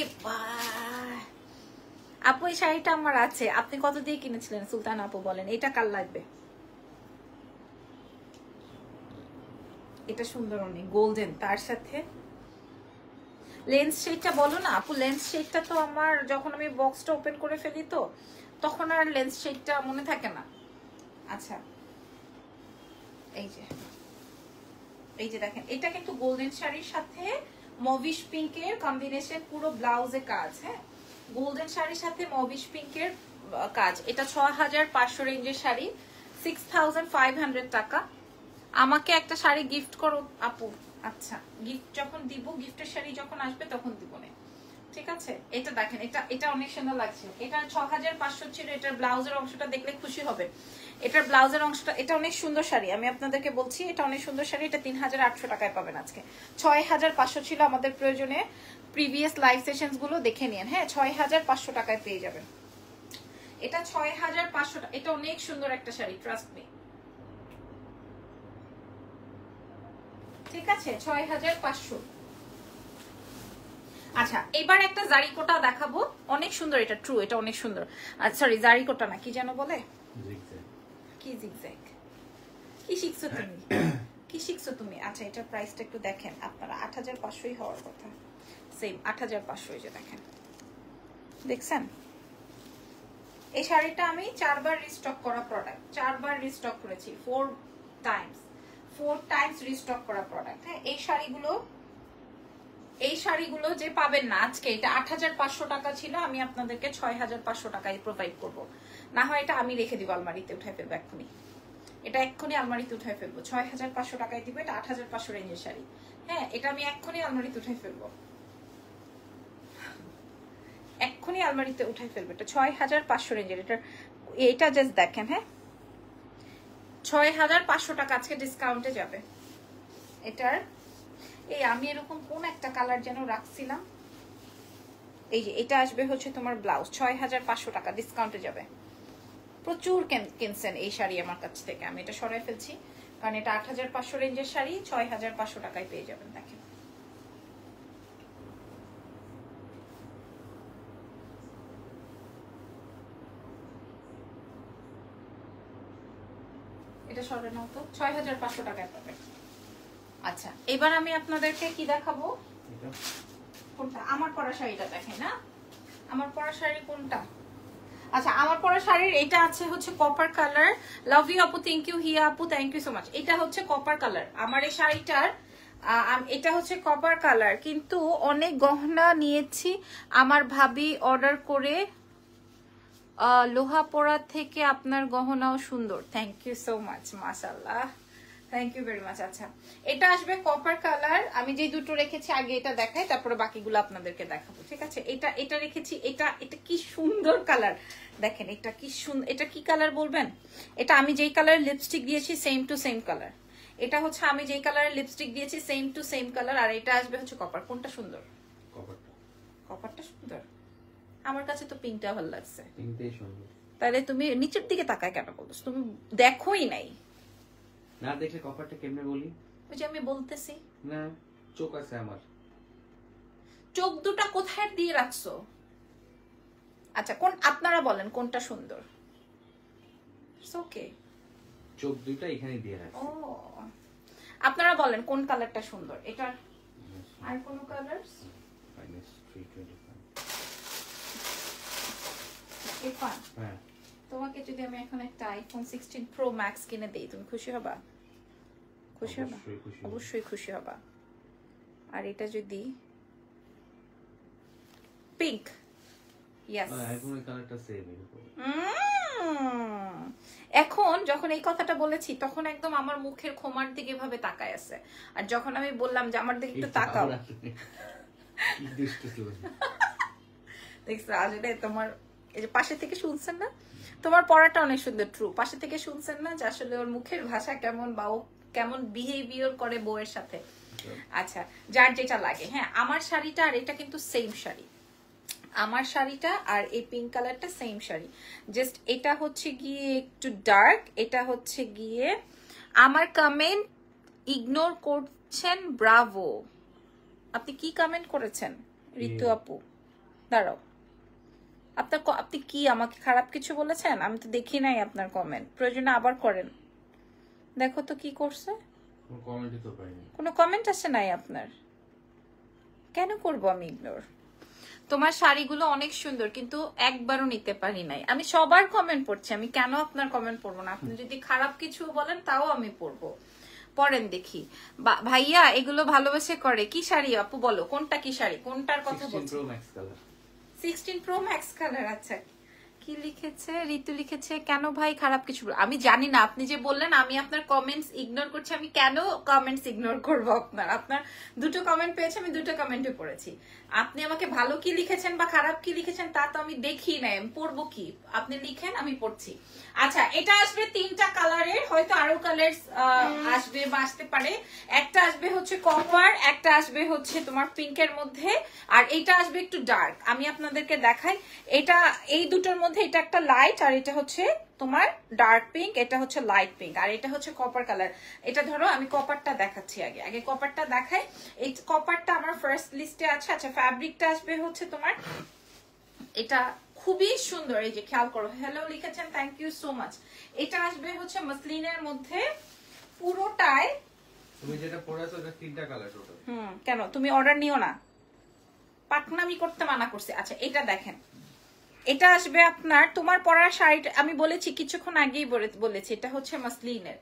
আপু এই শাড়িটা আমার আছে। আপনি কত দিয়ে কিনেছিলেন সুলতান আপু বলেন? এটা কাল লাগবে। এটা সুন্দর, অনেক গোল্ডেন, তার সাথে লেন্স শেডটা বলো না আপু। লেন্স শেডটা তো আমার যখন আমি বক্সটা ওপেন করে ফেলি তো তখন আর লেন্স শেডটা মনে থাকে না। আচ্ছা এই যে দেখেন, এটা কিন্তু গোল্ডেন শাড়ির সাথে মভিশ পিঙ্কের কম্বিনেশন, পুরো ব্লাউজে কাজ। হ্যাঁ, গোল্ডেন শাড়ির সাথে মভিশ পিঙ্কের কাজ। এটা 6500 রেঞ্জের শাড়ি, 6500 টাকা। আমাকে একটা শাড়ি গিফট করো আপু। আচ্ছা গিফট যখন দিব, গিফটের শাড়ি যখন আসবে তখন দিব না, ঠিক আছে? এটা দেখেন, এটা অনেক সুন্দর লাগছে। এটা 6500 ছিল। এটার ব্লাউজের অংশটা দেখলে খুশি হবে। এটার ব্লাউজের অংশটা, এটা অনেক সুন্দর শাড়ি, আমি আপনাদেরকে বলছি এটা অনেক সুন্দর শাড়ি। এটা 3800 টাকায় পাবেন আজকে। 6500 ছিল আমাদের প্রয়োজনে, প্রিভিয়াস লাইভ সেশনস গুলো দেখে নিন। হ্যাঁ, 6500 টাকায় পেয়ে যাবেন। এটা 6500 টাকা। এটা অনেক সুন্দর একটা শাড়ি, ট্রাস্ট মি। ঠিক আছে 6500। আচ্ছা এবার একটা জারিকোটা দেখাবো, অনেক সুন্দর, এটা ট্রু, এটা অনেক সুন্দর। সরি জারিকোটা না, কি যেন বলে, কি জিগজ্যাগ, কি শিখছো তুমি, কি শিখছো তুমি? আচ্ছা এটার প্রাইসটা একটু দেখেন আপনারা, 8500ই হওয়ার কথা, সেম 8500, এই যে দেখেন, দেখছেন? এই শাড়িটা আমি 4 বার রিস্টক করা প্রোডাক্ট, 4 বার রিস্টক করেছি, 4 টাইমস রিস্টক করা প্রোডাক্ট। হ্যাঁ এই শাড়িগুলো যে পাবেন না আজকে, এটা 8500 টাকা ছিল, আমি আপনাদেরকে 6500 টাকায় প্রোভাইড করব। না হয় এটা আমি রেখে দিব আলমারিতে, উঠাই ফেলবো এক্ষুনি, এটা এক্ষুনি আলমারিতে উঠাই ফেলবো, 6500 টাকায় দিব। এটা 8500 রেঞ্জের শাড়ি, হ্যাঁ এটা আমি এক্ষুনি আলমারিতে উঠাই ফেলবো, এক্ষুনি আলমারিতে উঠাই ফেলবো। এটা 6500 রেঞ্জের, এটা জাস্ট দেখেন, হ্যাঁ 6500 টাকা আজকে ডিসকাউন্টে যাবে। এটার এই আমি এরকম কোন একটা কালার যেন রাখছিলাম, এই যে এটা আসবে হচ্ছে তোমার ব্লাউজ, 6500 টাকা ডিসকাউন্টে যাবে। প্রচুর কিনছেন এই শাড়ি আমার কাছ থেকে, আমি এটা সরাই ফেলছি কারণ এটা 8500 রেঞ্জের শাড়ি, 6500 টাকায় পেয়ে যাবেন। দেখেন এটা সরে নাও তো, 6500 টাকায় পাবে। আচ্ছা এবার আমি আপনাদেরকে কি দেখাবো, কোনটা আমার পরা শাড়িটা দেখেন না, আমার পরা শাড়ি কোনটা? আচ্ছা আমার পরা শাড়ির এটা আছে হচ্ছে কপার কালার। লাভ ইউ আপু, থ্যাংক ইউ হিয়া আপু, থ্যাংক ইউ সো মাচ। এটা হচ্ছে কপার কালার আমার এই শাড়িটার, এটা হচ্ছে কপার কালার, কিন্তু অনেক গহনা নিয়েছি আমার ভাবি অর্ডার করে, লোহাপড়া থেকে আপনার গহনাও সুন্দর, থ্যাংক ইউ সো মাচ, মাশাআল্লাহ, থ্যাংক ইউ ভেরি মাচ। আচ্ছা এটা আসবে কপার কালার, আমি যে দুটো রেখেছি আগে এটা দেখাই, তারপরে বাকিগুলো আপনাদেরকে দেখাবো, ঠিক আছে? এটা রেখেছি, এটা কি সুন্দর কালার দেখেন, এটা কি সুন্দর, এটা কি কালার বলবেন? এটা আমি যেই কালারের লিপস্টিক দিয়েছি সেম টু সেম কালার, এটা হচ্ছে আমি যেই কালারের লিপস্টিক দিয়েছি সেম টু সেম কালার, আর এটা আসবে হচ্ছে কপার। কোনটা সুন্দর? কপারটা সুন্দর, আমার কাছে তো পিঙ্কটা ভালো লাগছে। পিঙ্কটাই সুন্দর। তাহলে তুমি নিচের দিকে তাকায় কেন বলছো? তুমি দেখোই নাই, না দেখলে কপারটা কেমনে বলি? ওই যে আমি বলতেছি না, চোখ আছে আমার। চোখ দুটা কোথায় দিয়ে রাখছো? আচ্ছা কোন, আপনারা বলেন কোনটা সুন্দর? ওকে, চোখ দুটো এখানে দিয়ে রাখছি। ও আপনারা বলেন কোন কালারটা সুন্দর? এটার আর কোন কালার? হ্যাঁ তোমাকে যদি আমি এখন একটা আইফোন 16 প্রো ম্যাক্স কিনে দেই, তুমি খুশি হবা? খুশি হবা? অবশ্যই খুশি হবা। আর এটা যদি পিঙ্ক, ইয়েস, আইফোনের কালারটা সেম এরকম। এখন যখন এই কথাটা বলেছি তখন একদম আমার মুখের খোমার দিকে এভাবে তাকায় আছে, আর যখন আমি বললাম যে আমার দিকে একটু তাকাও, দেখছো আসলে তোমার এই যে পাশে থেকে শুনছেন না, তোমার পড়াটা অনেক সুন্দর, ট্রু, পাশে থেকে শুনছেন না যে আসলে ওর মুখের ভাষা কেমন বা ও কেমন বিহেভিয়ার করে বউয়ের সাথে। আচ্ছা যার যেটা লাগে। হ্যাঁ আমার শাড়িটা আর এটা কিন্তু সেম শাড়ি, আমার শাড়িটা আর এই পিঙ্ক কালারটা সেম শাড়ি, জাস্ট এটা হচ্ছে গিয়ে একটু ডার্ক, এটা হচ্ছে গিয়ে। আমার কমেন্ট ইগনোর করছেন, ব্রাভো। আপনি কি কমেন্ট করেছেন ঋতু আপু? দাঁড়াও, আপনি কি আমাকে খারাপ কিছু বলেছেন? আমি তো দেখি নাই আপনার কমেন্ট, প্রয়োজনে আবার করেন, দেখো তো কি করছে। কোনো কমেন্ট আসে নাই আপনার, কেন করবো আমি ইগনোর? তোমার শাড়িগুলো অনেক সুন্দর, কিন্তু একবারও নিতে পারি নাই। আমি সবার কমেন্ট পড়ছি, আমি কেন আপনার কমেন্ট পড়বো না? আপনি যদি খারাপ কিছু বলেন তাও আমি পড়বো, পড়েন দেখি। ভাইয়া এগুলো ভালোবেসে করে। কি শাড়ি আপু বলো, কোনটা কি শাড়ি, কোনটার কথা বলছো? 16 প্রো ম্যাক্স কালার। আচ্ছা কি লিখেছে ঋতু? লিখেছে কেন ভাই খারাপ কিছু? আমি জানি না, আপনি যে বললেন আমি আপনার কমেন্টস ইগনোর করছি, আমি কেন কমেন্টস ইগনোর করব? আপনার দুটো কমেন্ট পেয়েছে, আমি দুটো কমেন্টে পড়েছি। আপনি আমাকে ভালো কি লিখেছেন বা খারাপ কি লিখেছেন তা তো আমি দেখি নাই, আমি পড়বো কি? আপনি লিখেন আমি পড়ছি। আচ্ছা এটা আসবে 3টা কালারের, হয়তো আরো কালার আসবে বা আসতে পারে। একটা আসবে হচ্ছে কপার, একটা আসবে হচ্ছে তোমার পিঙ্কের মধ্যে, আর এটা আসবে একটু ডার্ক। আমি আপনাদেরকে দেখাই, এটা এই দুটোর মধ্যে মধ্যে এটা একটা লাইট, আর এটা হচ্ছে তোমার ডার্ক পিঙ্ক, এটা হচ্ছে লাইট পিঙ্ক, আর এটা হচ্ছে কপার কালার। এটা ধরো আমি কপারটা দেখাচ্ছি, আগে কপারটা দেখাই। এই কপারটা আমার ফার্স্ট লিস্টে আছে। আচ্ছা ফ্যাব্রিকটা আসবে হচ্ছে তোমার, এটা খুবই সুন্দর, এই যে খেয়াল করো, হ্যালো লিখেছেন, থ্যাংক ইউ সো মাচ। এটা আসবে হচ্ছে মসলিনের মধ্যে পুরোটাই। তুমি যেটা পরেছো এটা 3টা কালার টোটাল। কেন তুমি অর্ডার নিও না, পাকনামি করতে মানা করছে। আচ্ছা এটা দেখেন, এটা আসবে আপনার, তোমার পরার শাড়িটা আমি বলেছি কিছুক্ষণ আগেই বলেছি, এটা হচ্ছে মসলিনের,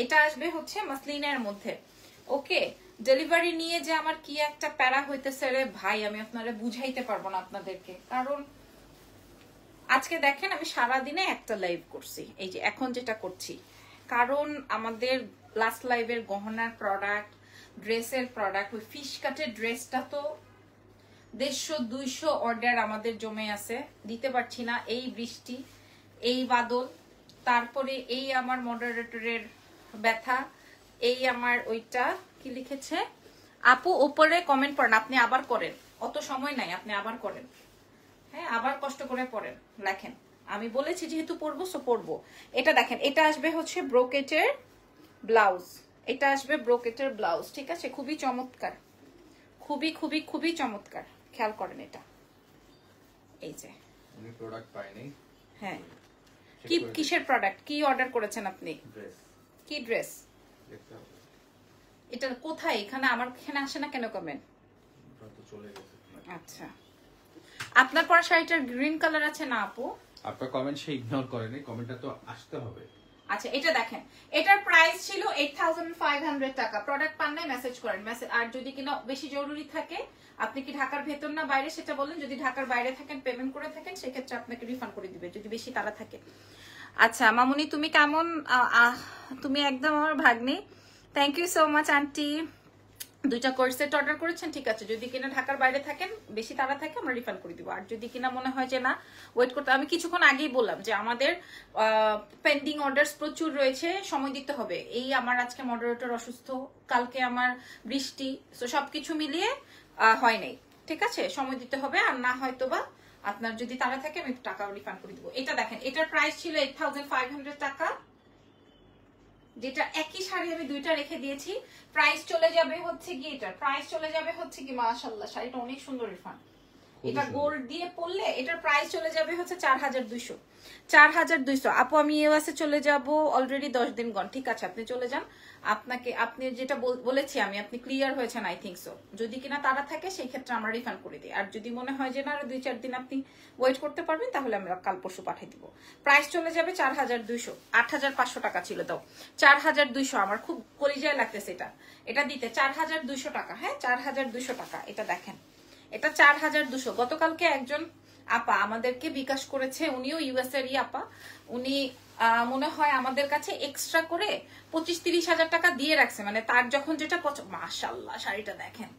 এটা আসবে হচ্ছে মসলিনের মধ্যে। ওকে, ডেলিভারি নিয়ে যে আমার কি একটা প্যারা হইতেছে রে ভাই, আমি আপনারা বুঝাইতে পারবো না আপনাদেরকে। কারণ আজকে দেখেন আমি সারাদিনে একটা লাইভ করছি, এই যে এখন যেটা করছি, কারণ আমাদের লাস্ট লাইভের গহনার প্রোডাক্ট, ড্রেসের প্রোডাক্ট, ওই ফিশ কাটের ড্রেসটা তো 150-200 অর্ডার আমাদের জমে আছে, দিতে পারছি না। এই বৃষ্টি, এই বাদল, তারপরে এই আমার মডারেটরের ব্যথা, এই আমার ওইটা কি লিখেছে আপু উপরে কমেন্ট করেন, আপনি আবার করেন, অত সময় নাই, আপনি আবার করেন, হ্যাঁ আবার কষ্ট করে পড়েন, লেখেন। আমি বলেছি যেহেতু পড়বো সো পড়বো। এটা দেখেন, এটা আসবে হচ্ছে ব্রোকেটের ব্লাউজ, এটা আসবে ব্রোকেটের ব্লাউজ, ঠিক আছে, খুবই চমৎকার, খুবই খুবই খুবই চমৎকার, খেয়াল করেন এটা, এই যে আমি প্রোডাক্ট পাইনি। হ্যাঁ কি কিসের প্রোডাক্ট, কি অর্ডার করেছেন আপনি, ড্রেস কি ড্রেস, দেখতে হবে। এটা কোথায়, এখানে আমার এখানে আসে না কেন কমেন্ট? ওটা তো চলে গেছে। আচ্ছা আপনার পরা শাড়িটার গ্রিন কালার আছে না আপু? আপনার কমেন্ট সে ইগনোর করেনি, কমেন্টটা তো আসতে হবে। আচ্ছা এটা দেখেন, এটার প্রাইস ছিল 8500 টাকা, প্রোডাক্ট পান নাই মেসেজ করেন, মেসেজ। আর যদি কিনা বেশি জরুরি থাকে, আপনি কি ঢাকার ভেতর না বাইরে সেটা বলেন, যদি ঢাকার বাইরে থাকেন পেমেন্ট করে থাকেন সেক্ষেত্রে আপনাকে রিফান্ড করে দিবে যদি বেশি তারা থাকে। আচ্ছা মামুনি তুমি কেমন, তুমি একদম আমার ভাগ্নি, thank you so much aunty. 2টা কোর্সেট অর্ডার করেছেন, ঠিক আছে, যদি কিনা ঢাকার বাইরে থাকেন বেশি তারা থাকে আমরা রিফান্ড করে দিব। আর যদি কিনা মনে হয় যে না ওয়েট করতে, আমি কিছুক্ষণ আগেই বললাম যে আমাদের পেন্ডিং অর্ডারস প্রচুর রয়েছে, সময় দিতে হবে। এই আমার আজকে মডারেটর অসুস্থ, কালকে আমার বৃষ্টি, তো সবকিছু মিলিয়ে হয় নাই, ঠিক আছে, সময় দিতে হবে। আর না হয়তো বা আপনার যদি তারা থাকে আমি টাকা রিফান্ড করে দিব। এটা দেখেন, এটার প্রাইস ছিল 8500 টাকা, যেটা একই শাড়ি আমি 2টা রেখে দিয়েছি। প্রাইস চলে যাবে হচ্ছে কি, এটার প্রাইস চলে যাবে হচ্ছে কি, মাশাআল্লাহ শাড়িটা অনেক সুন্দর রিফান্ড, এটা গোল্ড দিয়ে পরলে এটার প্রাইস চলে যাবে হচ্ছে 4200। 4200 আপু আমি ইউএসএ চলে যাব, অলরেডি 10 দিন গন, ঠিক আছে আপনি চলে যান। আপনি যেটা বলেছি আমি, আপনি ক্লিয়ার হয়েছেন আই থিংক সো। যদি কিনা তারা থাকে সেই ক্ষেত্রে আমরা রিফান্ড করে দিই, আর যদি মনে হয় যে না আরো 2-4 দিন আপনি ওয়েট করতে পারবেন তাহলে আমরা কাল পরশু পাঠিয়ে দিব। প্রাইস চলে যাবে 4200, 8500 টাকা ছিল দাও, 4200, আমার খুব কলিজায় লাগতেছে এটা দিতে, 4200 টাকা, হ্যাঁ 4200 টাকা। এটা দেখেন, এটা 4200। গতকালকে একজন আপা আমাদেরকে বিকাশ করেছে, উনিও ইউএস এর আপা, উনি মনে হয় আমাদের কাছে এক্সট্রা করে 25-30 হাজার টাকা দিয়ে রাখছে, মানে তার যখন যেটা মাশাআল্লাহ শাড়িটা দেখেন,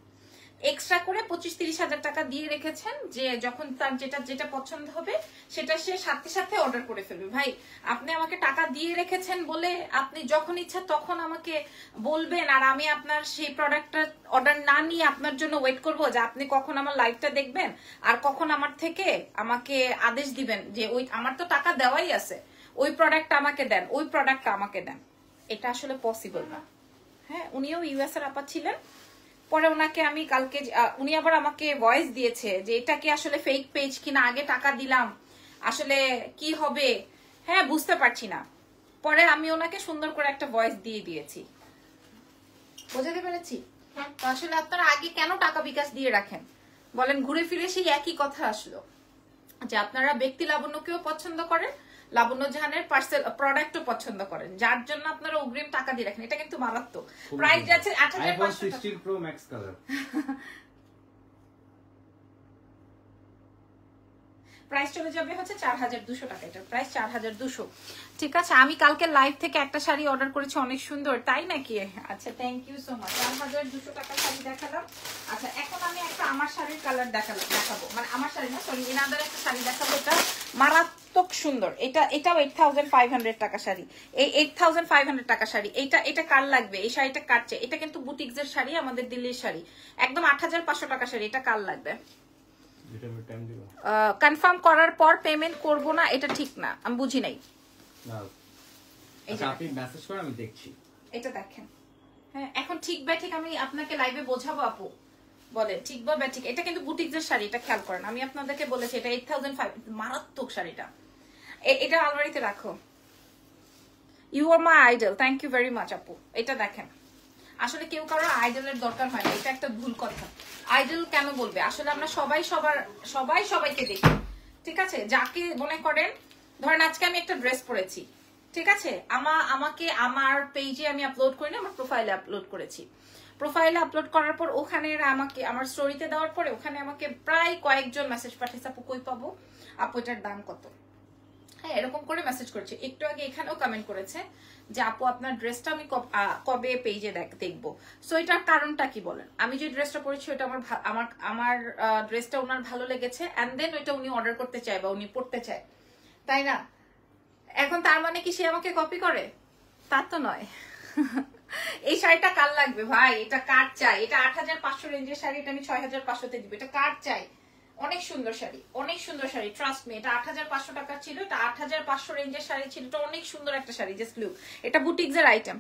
এক্সট্রা করে 25-30 হাজার টাকা দিয়ে রেখেছেন, যে যখন তার যেটা পছন্দ হবে সেটা সে সাথে সাথে অর্ডার করে ফেলবে। ভাই আপনি আমাকে টাকা দিয়ে রেখেছেন বলে আপনি যখন ইচ্ছা তখন আমাকে বলবেন, আর আমি আপনার সেই প্রোডাক্টটা অর্ডার না নিয়ে আপনার জন্য ওয়েট করব যে আপনি কখন আমার লাইভটা দেখবেন আর কখন আমার থেকে আমাকে আদেশ দিবেন যে ওই আমার তো টাকা দেওয়াই আছে, ওই প্রোডাক্টটা আমাকে দেন, ওই প্রোডাক্টটা আমাকে দেন। এটা আসলে পসিবল না। হ্যাঁ উনিও ইউএস এর আপা ছিলেন, পরে ওনাকে আমি কালকে, উনি আবার আমাকে ভয়েস দিয়েছে যে এটা কি আসলে ফেক পেজ কিনা, আগে টাকা দিলাম আসলে কি হবে, হ্যাঁ বুঝতে পারছি না। পরে আমি ওনাকে সুন্দর করে একটা ভয়েস দিয়ে দিয়েছি, বোঝাতে পেরেছি? তো আসলে আপনারা আগে কেন টাকা বিকাশ দিয়ে রাখেন বলেন? ঘুরে ফিরে সেই একই কথা আসলো যে আপনারা ব্যক্তি লাবণ্যকেও পছন্দ করেন, লাবণ্য জাহানের পার্সেল প্রোডাক্টও পছন্দ করেন, যার জন্য আপনারা অগ্রিম টাকা দিয়ে রাখেন। এটা কিন্তু মারাত্মক। প্রাইস যাচ্ছে 8500 টাকা। 16 প্রো ম্যাক্স কালার, প্রাইস চলে যাবে হচ্ছে 4200 টাকা, এটার প্রাইস 4200, ঠিক আছে। আমি কালকে লাইভ থেকে একটা শাড়ি অর্ডার করেছি, অনেক সুন্দর, তাই নাকি? আচ্ছা থ্যাংক ইউ সো মাচ। 4200 টাকা শাড়ি দেখালাম। আচ্ছা এখন আমি একটা আমার শাড়ির কালার দেখাবো, মানে আমার শাড়ি না সরি, ইনাদের একটা শাড়ি দেখাবো, এটা মারাত্মক সুন্দর। এটাও 8500 টাকা শাড়ি, এই 8500 টাকা শাড়ি, এটা কার লাগবে? এই শাড়িটা কাটছে, এটা কিন্তু বুটিক্স এর শাড়ি, আমাদের দিল্লির শাড়ি, একদম 8500 টাকা শাড়ি, এটা কার লাগবে? কনফার্ম করার পর পেমেন্ট করব না, এটা ঠিক না, আমি বুঝি নাই। না এই যে আচ্ছা, আপনি মেসেজ করেন, আমি দেখছি। এটা দেখেন, হ্যাঁ এখন ঠিক বা ঠিক আমি আপনাকে লাইভে বোঝাবো আপু, বলে ঠিক বা ঠিক। এটা কিন্তু বুটিক্সের শাড়ি, এটা খেয়াল করেন, আমি আপনাদেরকে বলেছি এটা 8500, মারাত্মক শাড়িটা। এটা আলমারিতে রাখো। You are my idol, thank you very much আপু। এটা দেখেন, আসলে কেউ কারোর আইডলের দরকার হয় না, এটা একটা ভুল কথা। আইডল কেন বলবে, আসলে আমরা সবাই সবাইকে দেখি, ঠিক আছে? যাকে মনে করেন, ধরেন আজকে আমি একটা ড্রেস পরেছি, ঠিক আছে, আমাকে আমার পেজে আমি আপলোড করি না, আমার প্রোফাইলে আপলোড করেছি। প্রোফাইলে আপলোড করার পর ওখানে আমাকে আমার স্টোরিতে দেওয়ার পরে ওখানে আমাকে প্রায় কয়েকজন মেসেজ পাঠিয়েছে, আপু কই পাবো, আপু এটার দাম কত, হ্যাঁ এরকম করে মেসেজ করেছে। একটু আগে এখানেও কমেন্ট করেছে যে আপু আপনার ড্রেসটা আমি কবে পেজে দেখবো। সো এটার কারণটা কি বলেন, আমি যে ড্রেসটা পরেছি ওটা আমার ড্রেসটা ওনার ভালো লেগেছে, এন্ড দেন ওইটা উনি অর্ডার করতে চায় বা উনি পড়তে চায়, তাই না? এখন তার মানে কি সে আমাকে কপি করে? তা তো নয়। এই শাড়িটা কার লাগবে ভাই, এটা কার চাই? এটা 8500 রেঞ্জের শাড়ি, এটা আমি 6500-তে দিব, এটা কার চাই? অনেক সুন্দর শাড়ি, অনেক সুন্দর শাড়ি, ট্রাস্ট মি। এটা 8500 টাকা ছিল, এটা 8500 রেঞ্জের শাড়ি ছিল, এটা অনেক সুন্দর একটা শাড়ি, জাস্ট লুক। এটা বুটিক্সের আইটেম।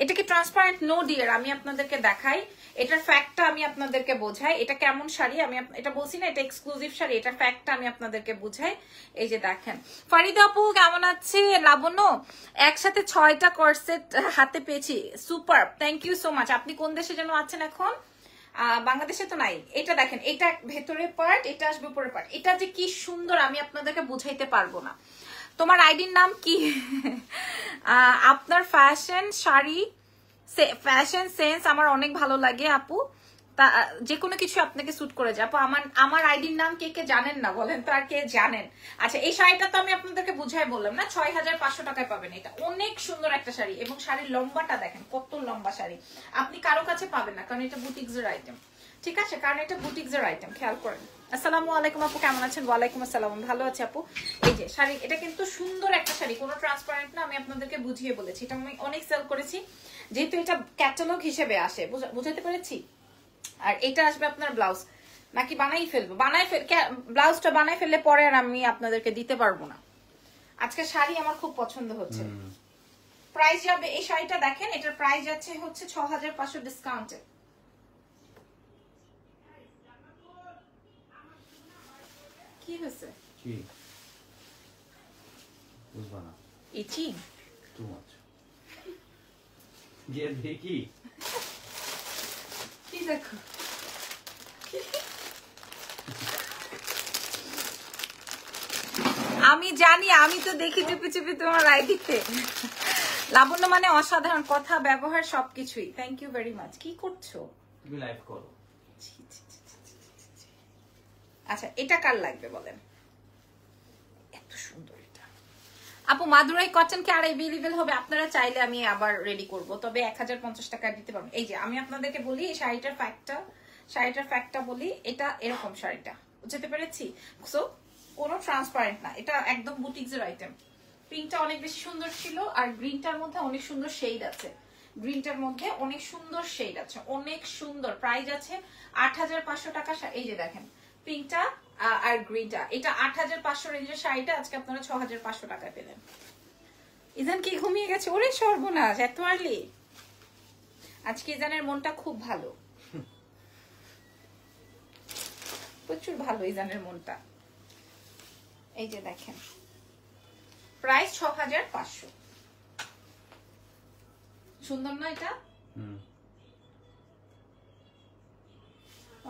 এটা কি ট্রান্সপারেন্ট? নো ডিয়ার, আমি আপনাদেরকে দেখাই, এটার ফ্যাক্টটা আমি আপনাদেরকে বোঝাই। এটা কেমন শাড়ি আমি এটা বলছি না, এটা এক্সক্লুসিভ শাড়ি, এটার ফ্যাক্টটা আমি আপনাদেরকে বুঝাই। এই যে দেখেন, ফারিদা আপু কেমন আছে? লাবণ্য একসাথে 6টা কর্সেট হাতে পেয়েছি, super, thank you so much. আপনি কোন দেশে যেন আছেন এখন? বাংলাদেশে তো নাই। এটা দেখেন, এটা ভেতরের পার্ট, এটা আসবে উপরের পার্ট। এটা যে কি সুন্দর আমি আপনাদেরকে বুঝাইতে পারবো না। তোমার আইডির নাম কি? আপনার ফ্যাশন শাড়ি, ফ্যাশন সেন্স আমার অনেক ভালো লাগে আপু, তা যে কোনো কিছু আপনাকে স্যুট করে যায় আপু। আমার আইডির নাম কে কে জানেন না বলেন তো, আর কে জানেন? আচ্ছা, এই শাড়িটা তো আমি আপনাদেরকে বুঝাই বললাম না, 6500 টাকায় পাবেন। এটা অনেক সুন্দর একটা শাড়ি, এবং শাড়ির লম্বাটা দেখেন কত লম্বা শাড়ি, আপনি কারো কাছে পাবেন না, কারণ এটা বুটিক্সের আইটেম, ঠিক আছে? কারণ এটা বুটিক্সের আইটেম, খেয়াল করেন। আসসালামু আলাইকুম আপু, কেমন আছেন? ওয়ালাইকুম আসসালাম, ভালো আছি আপু। এই যে শাড়ি, এটা কিন্তু সুন্দর একটা শাড়ি, কোনো ট্রান্সপারেন্ট না, আমি আপনাদেরকে বুঝিয়ে বলেছি। এটা আমি অনেক সেল করেছি, যেহেতু এটা ক্যাটালগ হিসেবে আসে, বুঝাতে পেরেছি? আর এটা আসবে আপনার ব্লাউজ, নাকি বানাই ফেলবো? ব্লাউজটা বানাই ফেললে পরে আর আমি আপনাদেরকে দিতে পারবো না। আজকে শাড়ি আমার খুব পছন্দ হচ্ছে। প্রাইস যাবে, এই শাড়িটা দেখেন, এটার প্রাইস যাচ্ছে হচ্ছে 6500 ডিসকাউন্টে। কি হয়েছে? কি বুঝবা না? Itchy too much. গিয়ে দেখি কি দেখো, আমি জানি, আমি তো দেখি চুপি চুপি তোমার আইডিতে। লাবণ্য মানে অসাধারণ, কথা ব্যবহার সবকিছুই। Thank you very much. কি করছো? তুমি লাইভ করো। আচ্ছা, এটা কার লাগবে বলেন? এত সুন্দর এটা। আপু মাদুরাই কটন কি আর এভেলেবল হবে? আপনারা চাইলে আমি আবার রেডি করব, তবে 1050 টাকা দিতে পারবো। এই যে আমি আপনাদেরকে বলি, এই শাড়িটার ফ্যাক্টটা বলি, এটা এরকম শাড়িটা, বুঝতে পেরেছি? সো কোনো ট্রান্সপারেন্ট না, এটা একদম বুটিক্সের আইটেম। পিঙ্কটা অনেক বেশি সুন্দর ছিল, আর গ্রিনটার মধ্যে অনেক সুন্দর শেড আছে, গ্রিনটার মধ্যে অনেক সুন্দর শেড আছে, অনেক সুন্দর। প্রাইস আছে 8500 টাকা। এই যে দেখেন পিঙ্কটা আর গ্রিনটা, এটা 8500 রেঞ্জের শাড়িটা আজকে আপনারা 6500 টাকায় পেলেন। ইজান কি ঘুমিয়ে গেছে? ওরে সর্বনাশ, এত আর্লি! আজকে ইজানের মনটা খুব ভালো, প্রচুর ভালো ইজানের মনটা। এই যে দেখেন, প্রাইস 6500। সুন্দর না এটা?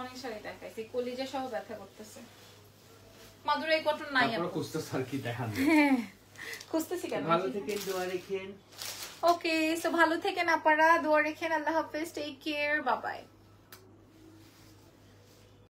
অনেক শাড়ি দেখাইছি, কলিজা সহ ব্যথা করতেছে। মাদুরাই কটন নাই আমরা খুঁজতেছি আর কি দেখান। খুঁজতেছি কেন? ভালো থেকেন, দোয়া রাখেন। ওকে, সো ভালো থেকেন আপনারা, দোয়া রাখেন। আল্লাহ হাফেজ, টেক কেয়ার, বাই বাই।